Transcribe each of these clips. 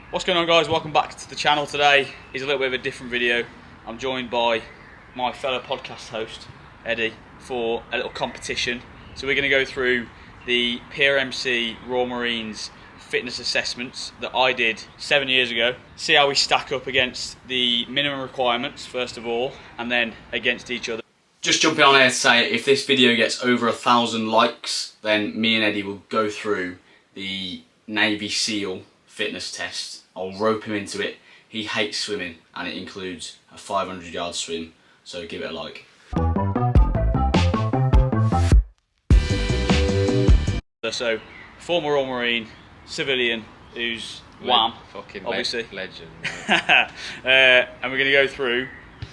What's going on, guys? Welcome back to the channel. Today is a little bit of a different video. I'm joined by my fellow podcast host, Eddie, for a little competition. So we're going to go through the PRMC Royal Marines fitness assessments that I did 7 years ago. See how we stack up against the minimum requirements, first of all, and then against each other. Just jumping on here to say, if this video gets over 1,000 likes, then me and Eddie will go through the Navy SEAL fitness test. I'll rope him into it. He hates swimming, and it includes a 500-yard swim, so give it a like. So, former Royal Marine, civilian, who's wham, fucking obviously. Legend. And we're going to go through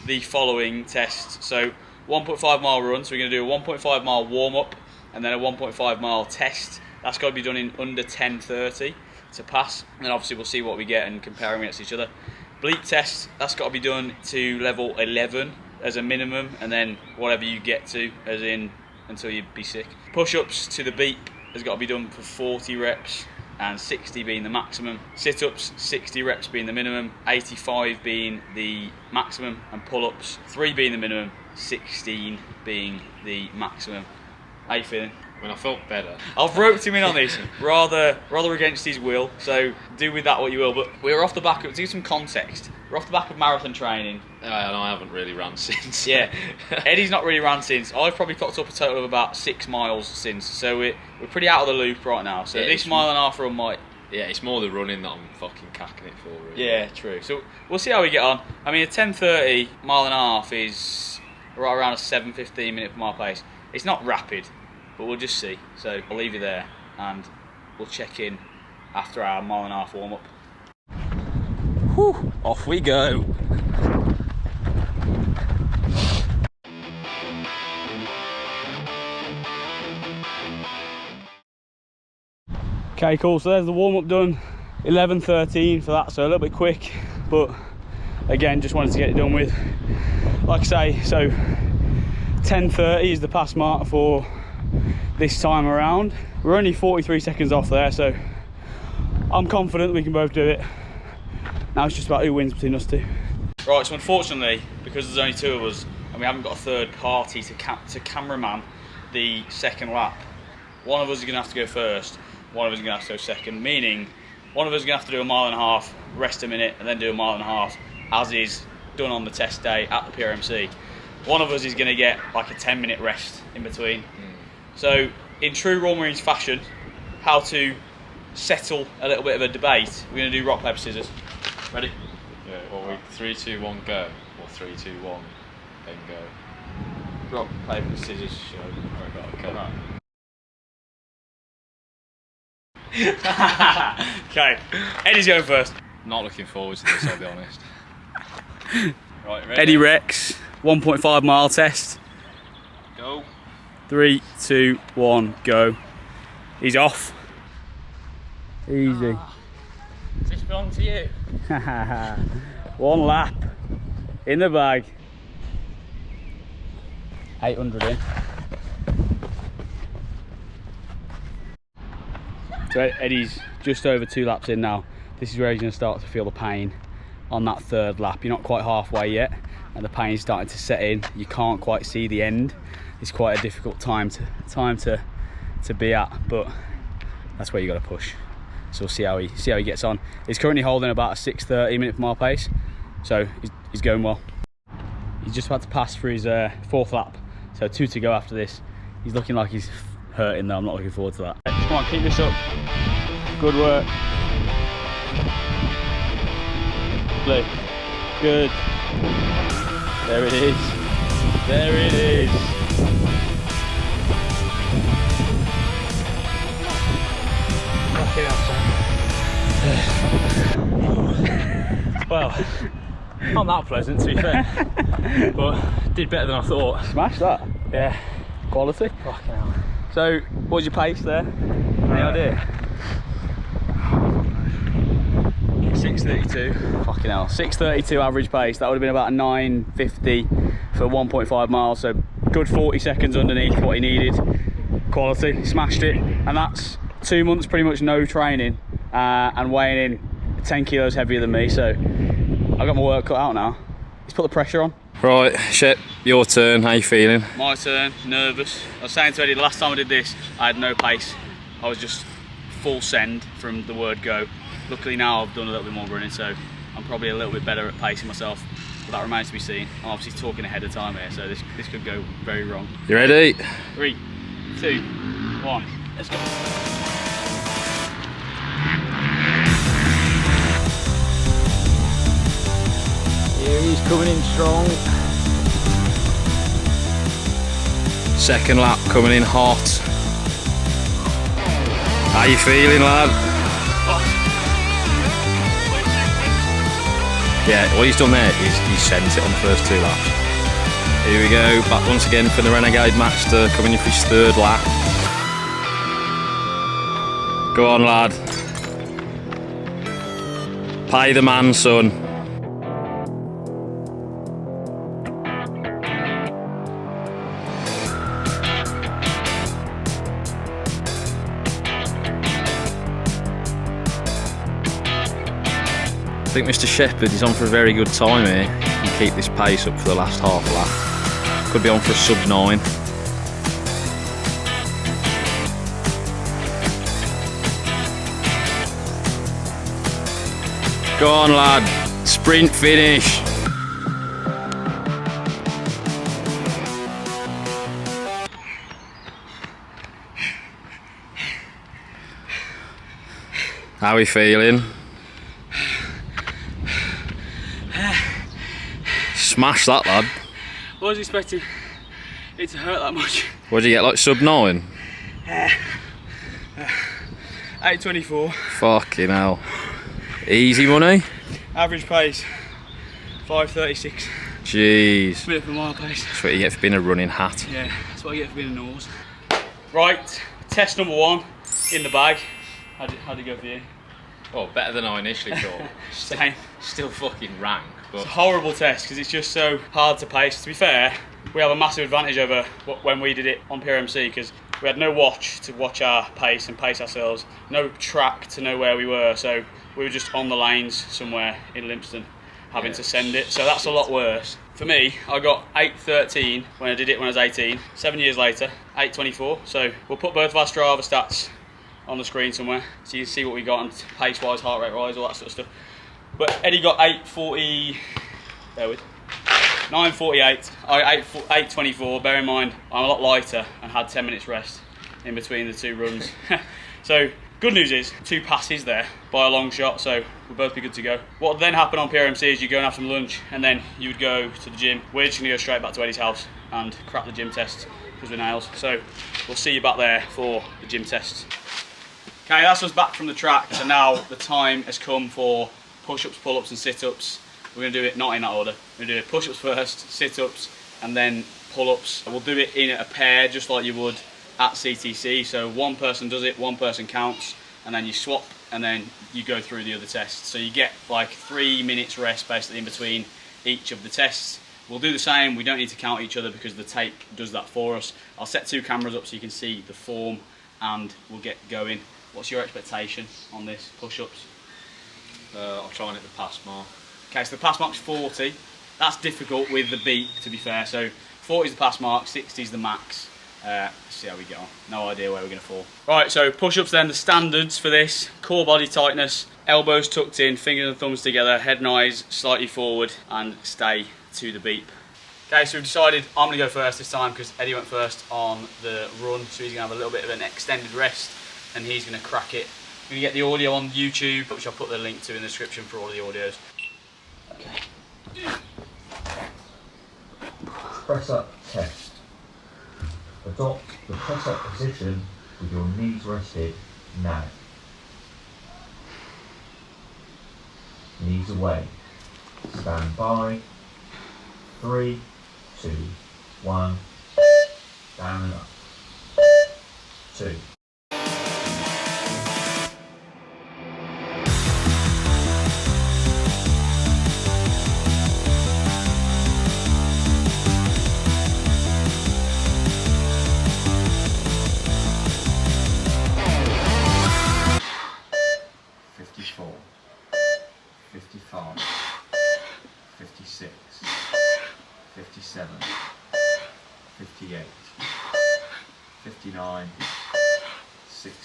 the following tests. So, 1.5 mile run, so we're going to do a 1.5 mile warm up and then a 1.5 mile test. That's got to be done in under 10:30 to pass, and then obviously we'll see what we get and compare them against each other. Bleep test, that's got to be done to level 11 as a minimum, and then whatever you get to, as in until you be sick. Push-ups to the beep has got to be done for 40 reps and 60 being the maximum. Sit-ups, 60 reps being the minimum, 85 being the maximum, and pull-ups, 3 being the minimum, 16 being the maximum. How you feeling? I mean, I felt better. I've roped him in on this rather against his will, so do with that what you will. But we're off the back of, to give some context, we're off the back of marathon training. And I haven't really run since. Yeah, Eddie's not really ran since. I've probably clocked up a total of about 6 miles since, so we're pretty out of the loop right now. So yeah, this mile and a half run might... Yeah, it's more the running that I'm fucking cacking it for, really. Yeah, true. So we'll see how we get on. I mean, a 10:30 mile and a half is right around a 7:15 minute per mile pace. It's not rapid, but we'll just see. So I'll leave you there and we'll check in after our mile and a half warm up. Whew, off we go. Okay, cool, so there's the warm up done. 11:13 for that, so a little bit quick, but again, just wanted to get it done with. Like I say, so 10:30 is the pass mark for this time around. We're only 43 seconds off there, so I'm confident we can both do it. Now it's just about who wins between us two. Right, so unfortunately, because there's only 2 of us and we haven't got a third party to cameraman the second lap, one of us is going to have to go first, one of us is going to have to go second, meaning one of us is going to have to do a mile and a half, rest a minute, and then do a mile and a half, as is done on the test day at the PRMC. One of us is going to get like a 10-minute rest in between. So, in true Royal Marines fashion, how to settle a little bit of a debate, we're going to do rock, paper, scissors. Ready? Yeah, well, 3, 2, 1, go. Or 3, 2, 1, then go. Rock, paper, scissors, show. Okay. Right. Okay, Eddie's going first. Not looking forward to this, I'll be honest. Right, ready? Eddie Rex, 1.5 mile test. Go. 3, 2, 1, go. He's off. Easy. This belongs to you. 1 lap in the bag. 800 in. So Eddie's just over 2 laps in now. This is where he's going to start to feel the pain on that 3rd lap. You're not quite halfway yet, and the pain's starting to set in. You can't quite see the end. It's quite a difficult time to be at, but that's where you got to push. So we'll see how he gets on. He's currently holding about a 6:30 minute per mile pace, so he's going well. He's just about to pass for his 4th lap, so 2 to go after this. He's looking like he's hurting though. I'm not looking forward to that. Come on, keep this up. Good work. Good. There it is. There it is. Well, not that pleasant to be fair, but did better than I thought. Smash that. Yeah. Quality. Fucking hell. So, what was your pace there? Any idea? 6:32. Fucking hell. 6:32 average pace. That would have been about a 9:50 for 1.5 miles. So good 40 seconds underneath what he needed. Quality. Smashed it. And that's 2 months pretty much no training and weighing in 10 kilos heavier than me, so I've got my work cut out now. Let's put the pressure on. Right, Shep, your turn. How you feeling? My turn, nervous. I was saying to Eddie, the last time I did this, I had no pace. I was just full send from the word go. Luckily now I've done a little bit more running, so I'm probably a little bit better at pacing myself. But that remains to be seen. I'm obviously talking ahead of time here, so this could go very wrong. You ready? 3, 2, 1, let's go. Here he's coming in strong. Second lap coming in hot. How you feeling, lad? Yeah, what he's done there is he's sent it on the first 2 laps. Here we go, back once again for the Renegade Master, coming in for his 3rd lap. Go on, lad. Pay the man, son. I think Mr. Shepherd is on for a very good time here. He can keep this pace up for the last half lap. Could be on for a sub 9. Go on, lad. Sprint finish. How are we feeling? Smash that, lad. I was expecting it to hurt that much. What did you get, like sub 9? 8:24. Fucking hell. Easy money? Average pace, 5:36. Jeez. Bit of a mile pace. That's what you get for being a running hat. Yeah, that's what I get for being a nose. Right, test number 1 in the bag. How'd it go for you? Well, better than I initially thought. Same. Still fucking rank, but... It's a horrible test because it's just so hard to pace. To be fair, we have a massive advantage over when we did it on PRMC because we had no watch to watch our pace and pace ourselves, no track to know where we were, so we were just on the lanes somewhere in Limpston having to send it, so that's a lot worse. For me, I got 8:13 when I did it when I was 18. 7 years later, 8:24, so we'll put both of our Strava stats on the screen somewhere so you can see what we got on pace wise, heart rate wise, all that sort of stuff. But Eddie got 8:40, bear with, 9:48, I 8:24. Bear in mind I'm a lot lighter and had 10 minutes rest in between the 2 runs. So good news is 2 passes there by a long shot, so we'll both be good to go. What would then happen on PRMC is you go and have some lunch and then you would go to the gym. We're just going to go straight back to Eddie's house and crack the gym test because we're nails. So we'll see you back there for the gym tests. Okay, that's us back from the track, so now the time has come for push-ups, pull-ups and sit-ups. We're going to do it not in that order. We're going to do push-ups first, sit-ups and then pull-ups. We'll do it in a pair just like you would at CTC. So one person does it, one person counts, and then you swap and then you go through the other tests. So you get like 3 minutes rest basically in between each of the tests. We'll do the same, we don't need to count each other because the tape does that for us. I'll set 2 cameras up so you can see the form and we'll get going. What's your expectation on this push-ups? I'll try and hit the pass mark. Okay, so the pass mark's 40. That's difficult with the beat, to be fair. So 40 is the pass mark, 60 is the max. Let's see how we get on. No idea where we're going to fall. Right, so push-ups then, the standards for this. Core body tightness, elbows tucked in, fingers and thumbs together, head and eyes slightly forward, and stay to the beep. Okay, so we've decided I'm going to go first this time because Eddie went first on the run, so he's going to have a little bit of an extended rest and he's going to crack it. We're going to get the audio on YouTube, which I'll put the link to in the description for all of the audios. Okay. Press up test. Adopt the press up position with your knees rested now. Knees away. Stand by. 3, 2, 1. Down and up. 2.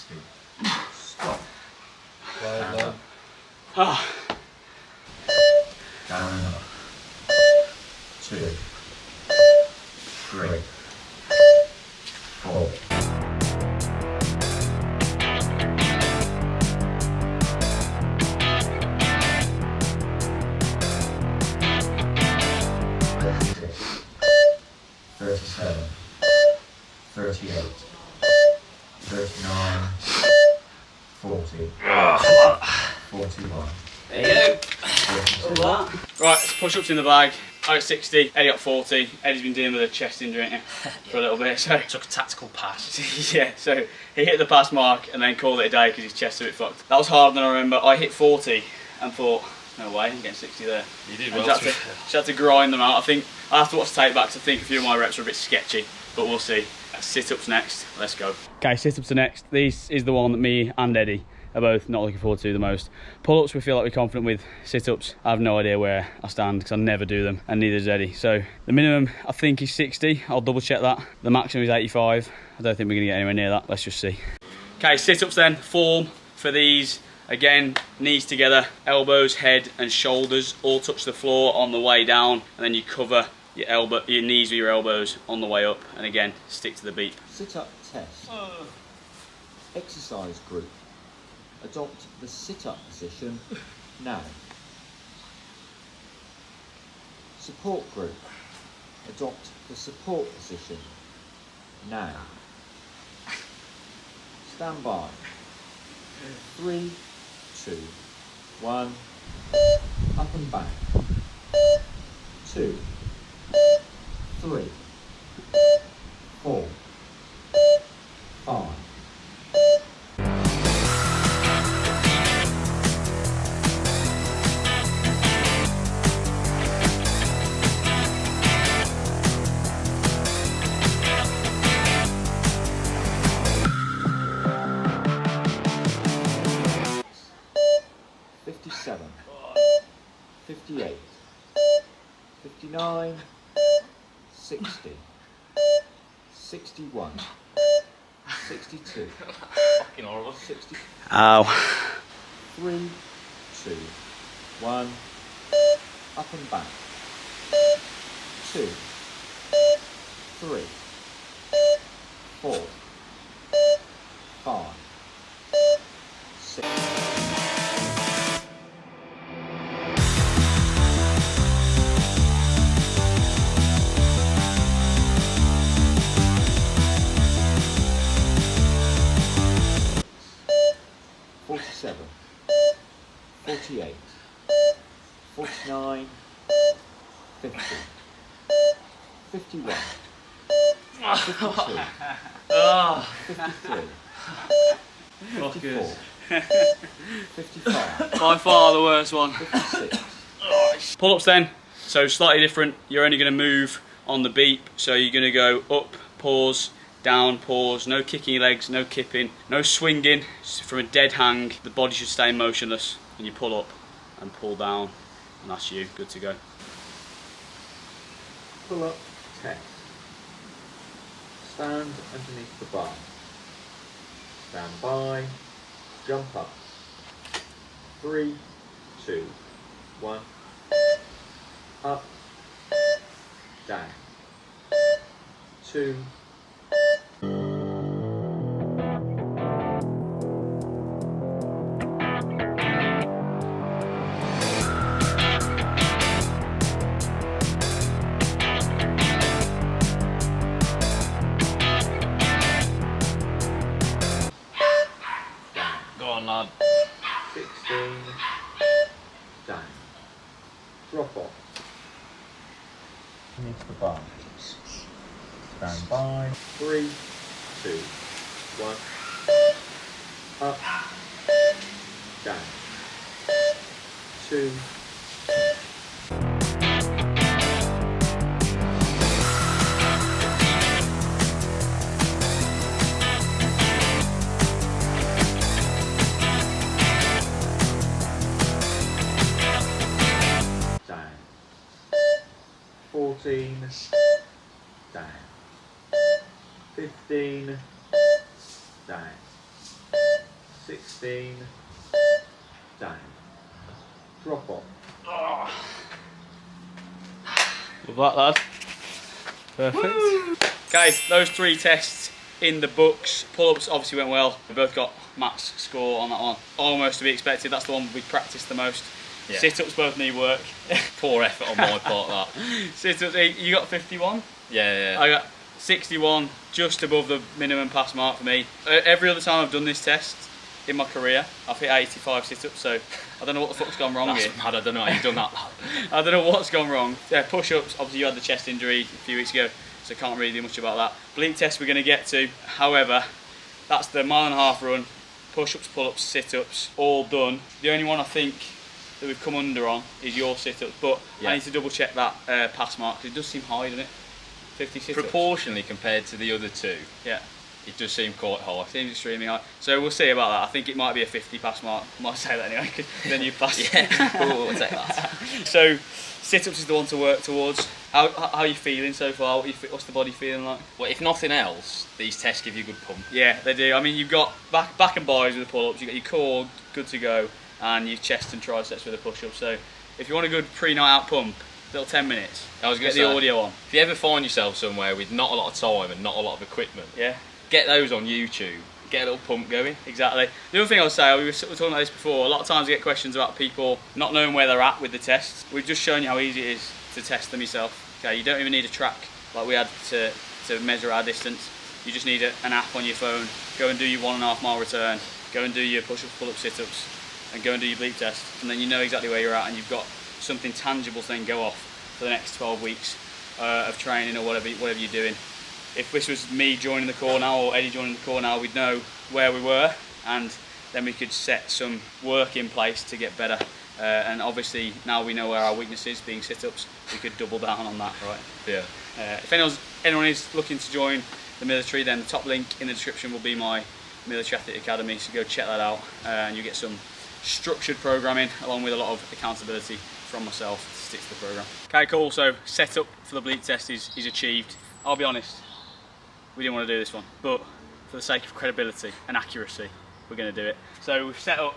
60. Stop. Well done. Ah. Down and up. 2, 3, 4. Thirty-seven, 38, 39, 40, 41. There you go. 42. Right, push-ups in the bag. I got 60, Eddie got 40. Eddie's been dealing with a chest injury, ain't he? For a little bit, so... Took a tactical pass. Yeah, so he hit the pass mark and then called it a day because his chest's a bit fucked. That was harder than I remember. I hit 40 and thought, no way, I'm getting 60 there. You did And well. just had to grind them out. I think I have to watch the tape back to think a few of my reps are a bit sketchy, but we'll see. Sit-ups next. Let's go. Okay, sit-ups are next. This is the one that me and Eddie are both not looking forward to the most. Pull-ups we feel like we're confident with. Sit-ups, I have no idea where I stand because I never do them, and neither does Eddie. So the minimum I think is 60. I'll double check that. The maximum is 85. I don't think we're gonna get anywhere near that. Let's just see. Okay, sit-ups then. Form for these. Again, knees together, elbows, head and shoulders all touch the floor on the way down, and then you cover your knees with your elbows on the way up, and again, stick to the beep. Sit-up test. Exercise group. Adopt the sit-up position now. Support group. Adopt the support position now. Stand by. 3, 2, 1. Up and back. 2, 3, 4, 5. Seven, 58, 59, 60, 61, 62, Fucking horrible. 60. Ow. 3, 2, 1. Up and back. 2, 3, 4, 5, 6. Forty-seven, 48, 49, 50, 51, 52, 53, 54, 55, By far the worst one. 56. Pull-ups then, so slightly different. You're only going to move on the beep, so you're going to go up, pause, down, pause, no kicking your legs, no kipping, no swinging. From a dead hang, the body should stay motionless, and you pull up and pull down, and that's you, good to go. Pull up test. Stand underneath the bar. Stand by. Jump up. 3, 2, 1. Up. Down. 2. Go on, lad. 16. Down. Drop off. Underneath the bar. Stand by. 3, 2, 1. Up. Down. 2. Down. 14. Down. 15. Down. 16. Down. Drop off. Love that, lad. Perfect. Okay, those 3 tests in the books. Pull-ups obviously went well. We both got max score on that one. Almost to be expected. That's the one we practiced the most. Yeah. Sit-ups both need work. Poor effort on my part, that. Sit-ups, you got 51? Yeah. I got 61, just above the minimum pass mark for me. Every other time I've done this test in my career, I've hit 85 sit-ups, so I don't know what the fuck's gone wrong That's here. mad, I don't know how you've done that. I don't know what's gone wrong. Push-ups, obviously you had the chest injury a few weeks ago, so can't really do much about that. Bleep test we're going to get to, however, that's the 1.5 mile run, push-ups, pull-ups, sit-ups, all done. The only one I think that we've come under on is your sit-ups, but Yeah. I need to double check that pass mark, 'cause it does seem high, doesn't it? 50 sit-ups. Proportionally compared to the other 2, Yeah. it does seem quite high. Seems extremely high. So we'll see about that. I think it might be a 50 pass mark. I might say that anyway, 'cause then you pass. Yeah, we'll take that. So sit-ups is the one to work towards. How are you feeling so far? What's the body feeling like? Well, if nothing else, these tests give you a good pump. Yeah, they do. I mean, you've got back and buys with the pull-ups. You've got your core good to go, and your chest and triceps with the push-ups. So if you want a good pre-night out pump, little 10 minutes. I was going Get to say, the audio on. if you ever find yourself somewhere with not a lot of time and not a lot of equipment, Yeah. get those on YouTube. Get a little pump going. Exactly. The other thing I would say, we were talking about this before, a lot of times I get questions about people not knowing where they're at with the tests. We've just shown you how easy it is to test them yourself. Okay, you don't even need a track like we had to measure our distance. You just need an app on your phone. Go and do your 1.5 mile return. Go and do your push-ups, pull-ups, sit-ups, and go and do your Bleep test. And then you know exactly where you're at, and you've got something tangible to then go off for the next 12 weeks of training or whatever you're doing. If this was me joining the core now or Eddie joining the core now, we'd know where we were, and then we could set some work in place to get better. And obviously now we know where our weakness is, being sit-ups, we could double down on that, right? Yeah. If anyone is looking to join the military, then the top link in the description will be my military athlete academy, so go check that out, and you get some structured programming along with a lot of accountability from myself to stick to the program. Okay, cool. So setup for the Bleep test is achieved. I'll be honest, we didn't want to do this one, but for the sake of credibility and accuracy, we're going to do it. So we've set up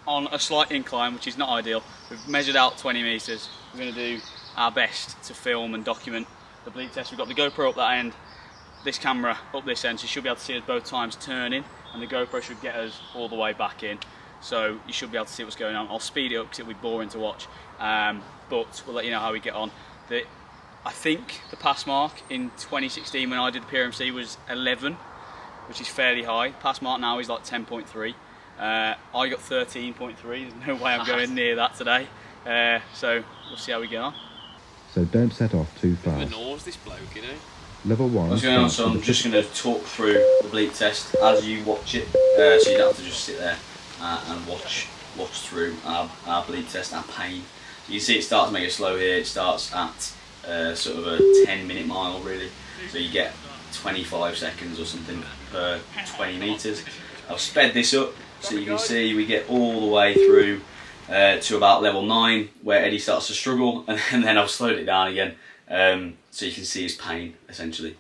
on a slight incline, which is not ideal. We've measured out 20 metres. We're going to do our best to film and document the Bleep test. We've got the GoPro up that end, this camera up this end, so you should be able to see us both times turning, and the GoPro should get us all the way back in. So you should be able to see what's going on. I'll speed it up because it'll be boring to watch, but we'll let you know how we get on. I think the pass mark in 2016 when I did the PRMC was 11, which is fairly high. Pass mark now is like 10.3. I got 13.3. There's no way I'm going near that today. So we'll see how we get on. So don't set off too fast. This bloke, you know. Level 1. What's going on? So I'm just going to talk through the Bleep test as you watch it, so you don't have to just sit there and watch through our Bleep test, our pain. So you can see it starts mega slow here. It starts at sort of a 10-minute mile really, so you get 25 seconds or something per 20 metres. I've sped this up so you can see we get all the way through to about level 9 where Eddie starts to struggle, and then I've slowed it down again so you can see his pain essentially.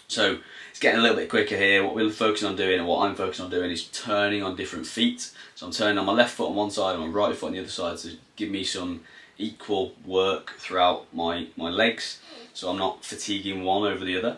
So it's getting a little bit quicker here. What we're focusing on doing, and what I'm focusing on doing, is turning on different feet. So I'm turning on my left foot on one side and my right foot on the other side to give me some equal work throughout my legs, so I'm not fatiguing one over the other.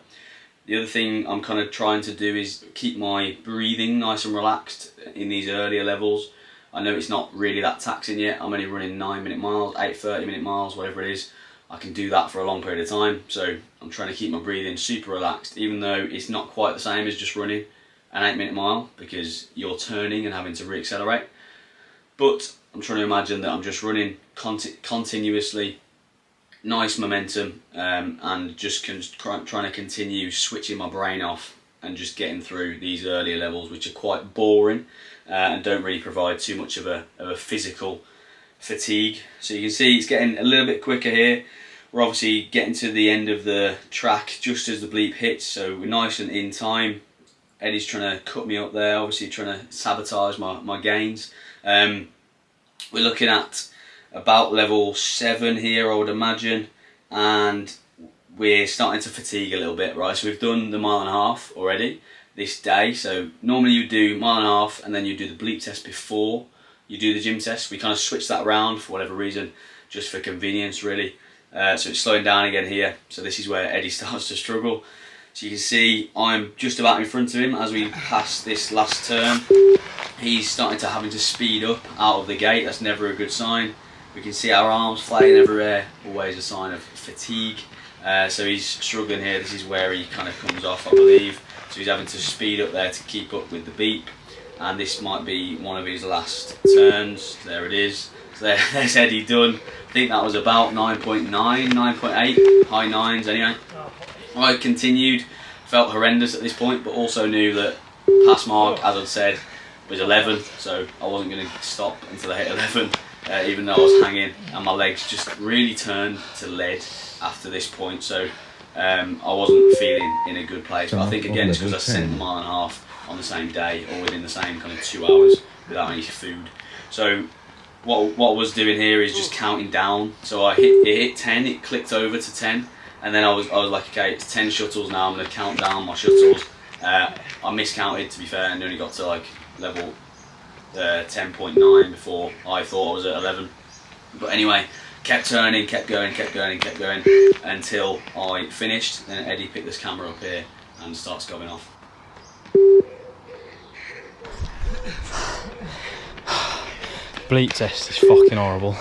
The other thing I'm kind of trying to do is keep my breathing nice and relaxed in these earlier levels. I know it's not really that taxing yet. I'm only running 9-minute miles, 8 30-minute miles, whatever it is. I can do that for a long period of time, so I'm trying to keep my breathing super relaxed, even though it's not quite the same as just running an 8-minute mile because you're turning and having to re-accelerate. But I'm trying to imagine that I'm just running continuously, nice momentum, and just trying to continue switching my brain off and just getting through these earlier levels, which are quite boring and don't really provide too much of a physical fatigue. So you can see it's getting a little bit quicker here. We're obviously getting to the end of the track just as the Bleep hits, so we're nice and in time. Eddie's trying to cut me up there, obviously trying to sabotage my gains. We're looking at about level 7 here, I would imagine, and we're starting to fatigue a little bit, right? So we've done the 1.5 miles already. this day. So normally you do mile and a half and then you do the bleep test before you do the gym test. We kind of switched that around for whatever reason, just for convenience really. So it's slowing down again here. So this is where Eddie starts to struggle. So you can see I'm just about in front of him as we pass this last turn. He's starting to having to speed up out of the gate. That's never a good sign. We can see our arms flapping everywhere, always a sign of fatigue. So he's struggling here. This is where he kind of comes off, I believe. So he's having to speed up there to keep up with the beep. And this might be one of his last turns. There it is. So there's Eddie done. I think that was about 9.9, 9.8, high nines anyway. I continued, felt horrendous at this point, but also knew that pass mark, as I'd said, was 11, so I wasn't going to stop until I hit 11, even though I was hanging, and my legs just really turned to lead after this point, so I wasn't feeling in a good place. But I think again it's because I sent a mile and a half on the same day, or within the same kind of 2 hours without any food. So what I was doing here is just counting down. So it hit 10, it clicked over to 10. And then I was like, okay, it's 10 shuttles now, I'm going to count down my shuttles. I miscounted, to be fair, and only got to like level 10.9 before I thought I was at 11. But anyway, kept turning, kept going, until I finished. Then Eddie picked this camera up here and starts going off. Bleep test is fucking horrible.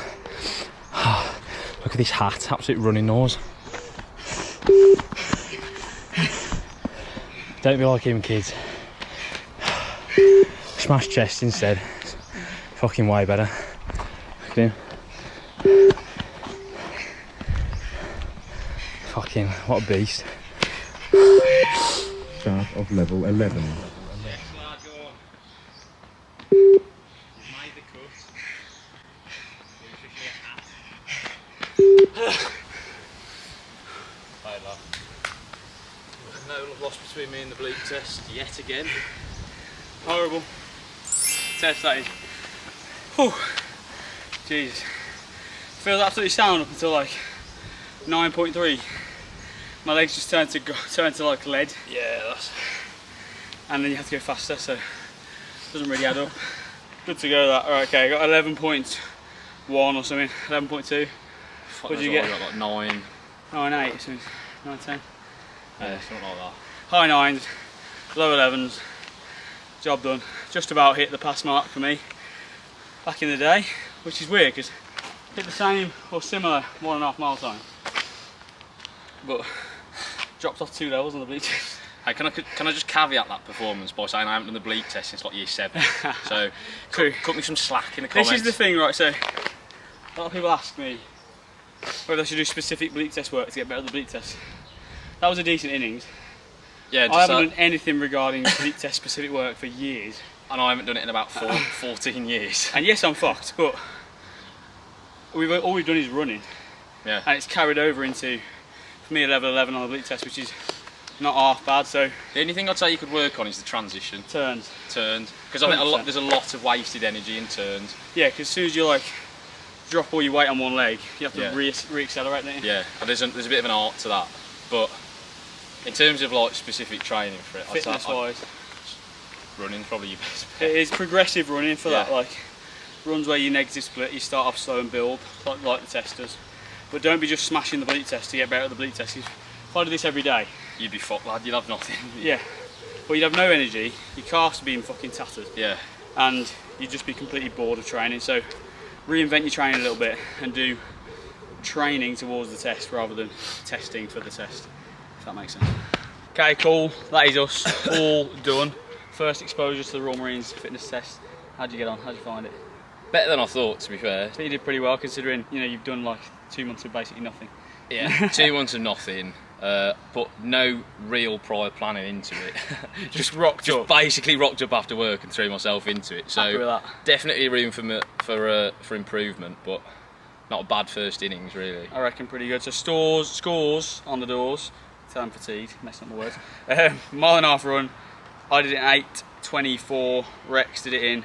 Look at this hat, absolute running nose. Don't be like him, kids. Smash chest instead. Fucking way better. Look at him. Fucking, what a beast. Start of level 11. No loss between me and the bleep test yet again. Horrible test that is. Whew. Jesus. Feels absolutely sound up until like 9.3. My legs just turned to like lead. Yeah, and then you have to go faster, so it doesn't really add up. Good to go that. Alright, okay, I got 11.1 or something, 11.2. What did you get? I got like 9. 9.8 or something, 9.10. Yeah, something like that. High 9s, low 11s, job done. Just about hit the pass mark for me back in the day, which is weird because hit the same or similar 1.5 mile time, but dropped off 2 levels on the bleep test. Hey, can I just caveat that performance by saying I haven't done the bleep test since like year 7. So cut me some slack in the comments. This is the thing, right? So a lot of people ask me whether I should do specific bleep test work to get better at the bleep test. That was a decent innings. Yeah, I haven't done anything regarding bleep test specific work for years. And I haven't done it in about 14 years. And yes, I'm fucked, but all we've done is running. Yeah. And it's carried over into, for me, a level 11 on the bleep test, which is not half bad. So the only thing I'd say you could work on is the transition. Turns. Because I think there's a lot of wasted energy in turns. Yeah, because as soon as you like drop all your weight on one leg, you have to re-accelerate, don't you? Yeah, and there's a bit of an art to that. But in terms of like specific training for it, fitness wise, running's probably your best bet. It is progressive running for that, like runs where you negative split, you start off slow and build, like the test does. But don't be just smashing the bleep test to get better at the bleep test. If I did this every day, you'd be fucked, lad, you'd have nothing. Yeah, but you'd have no energy, your calves would be fucking tattered. Yeah. And you'd just be completely bored of training. So reinvent your training a little bit and do training towards the test rather than testing for the test, if that makes sense. Okay, cool, that is us all done. First exposure to the Royal Marines fitness test. How'd you get on? How'd you find it? Better than I thought, to be fair. I think you did pretty well considering, you know, you've done like 2 months of basically nothing. Yeah, 2 months of nothing, but no real prior planning into it. just rocked up. Basically rocked up after work and threw myself into it. So happy with that. Definitely room for improvement, but not a bad first innings really. I reckon pretty good. So scores on the doors. Tell I'm fatigued, messing up my words. Mile and a half run. I did it in 8:24. Rex did it in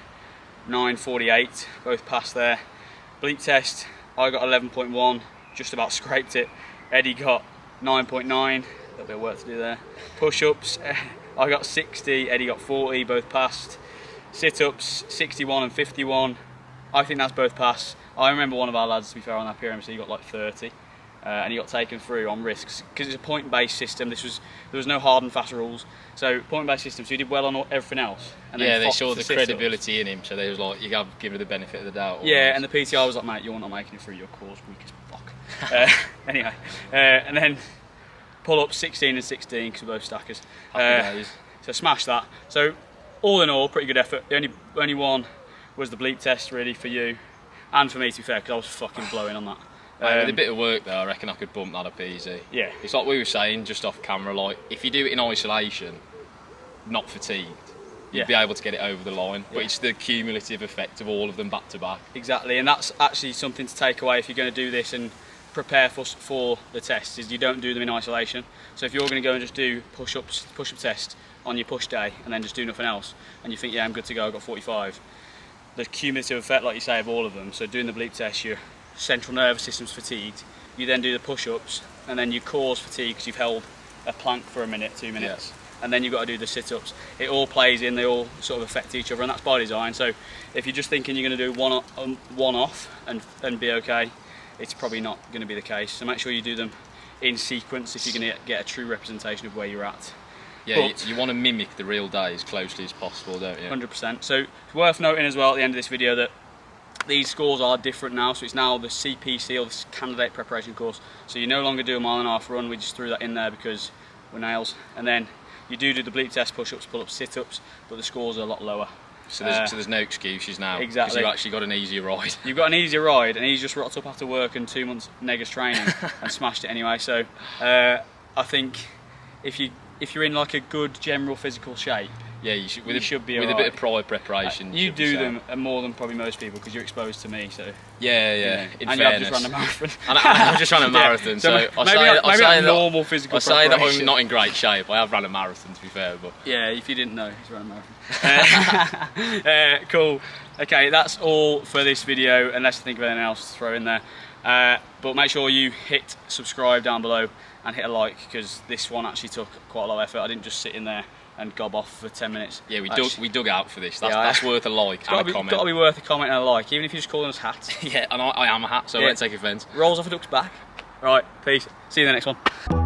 9:48. Both passed there. Bleep test. I got 11.1. Just about scraped it. Eddie got 9.9. A little bit of work to do there. Push-ups. I got 60, Eddie got 40, both passed. Sit-ups, 61 and 51. I think that's both passed. I remember one of our lads, to be fair, on that PRMC got like 30. And he got taken through on risks because it's a point-based system. There was no hard and fast rules, so point-based system. So he did well on everything else. And yeah, then they saw the credibility sit-ups. in him, so they was like, you got to give her the benefit of the doubt. Yeah, and the PTR was like, mate, you're not making it through. Your core's weak as fuck. Anyway, and then pull-ups 16 and 16 because we're both stackers. So smash that. So all in all, pretty good effort. The only one was the bleep test really for you and for me, to be fair, because I was fucking blowing on that. With a bit of work though, I reckon I could bump that up easy. Yeah. It's like we were saying just off camera, like if you do it in isolation, not fatigued, you'd be able to get it over the line. But it's the cumulative effect of all of them back to back. Exactly, and that's actually something to take away if you're going to do this and prepare for the tests, is you don't do them in isolation. So if you're going to go and just do push-up test on your push day and then just do nothing else, and you think, yeah, I'm good to go, I've got 45, the cumulative effect, like you say, of all of them, so doing the bleep test, your central nervous system's fatigued, you then do the push-ups, and then your core's fatigued because you've held a plank for a minute, 2 minutes, and then you've got to do the sit-ups. It all plays in, they all sort of affect each other, and that's by design. So if you're just thinking you're going to do one off and be okay, it's probably not going to be the case. So make sure you do them in sequence if you're going to get a true representation of where you're at. Yeah, you want to mimic the real day as closely as possible, don't you? 100%. So it's worth noting as well at the end of this video that these scores are different now, so it's now the CPC, or the candidate preparation course. So you no longer do a 1.5 mile run, we just threw that in there because we're nails. And then you do the bleep test, push-ups, pull-ups, sit-ups, but the scores are a lot lower. So there's no excuses now. Exactly. Because you've actually got an easier ride. You've got an easier ride, and he's just rocked up after work and 2 months neggers training and smashed it anyway. So I think if you're in like a good general physical shape, yeah, you should be with a bit of prior preparation. You do them more than probably most people because you're exposed to me. So yeah. In and fairness, you have just run a marathon. and I've just run a marathon, so maybe not normal physical. I say that I'm not in great shape. I have run a marathon, to be fair, but yeah, if you didn't know, he's run a marathon. Cool. Okay, that's all for this video. Unless you think of anything else to throw in there, but make sure you hit subscribe down below and hit a like, because this one actually took quite a lot of effort. I didn't just sit in there and gob off for 10 minutes. Yeah, we dug out for this. That's worth a like and a comment. It's got to be worth a comment and a like, even if you're just calling us hats. Yeah, and I am a hat, so I won't take offence. Rolls off a duck's back. Right, peace. See you in the next one.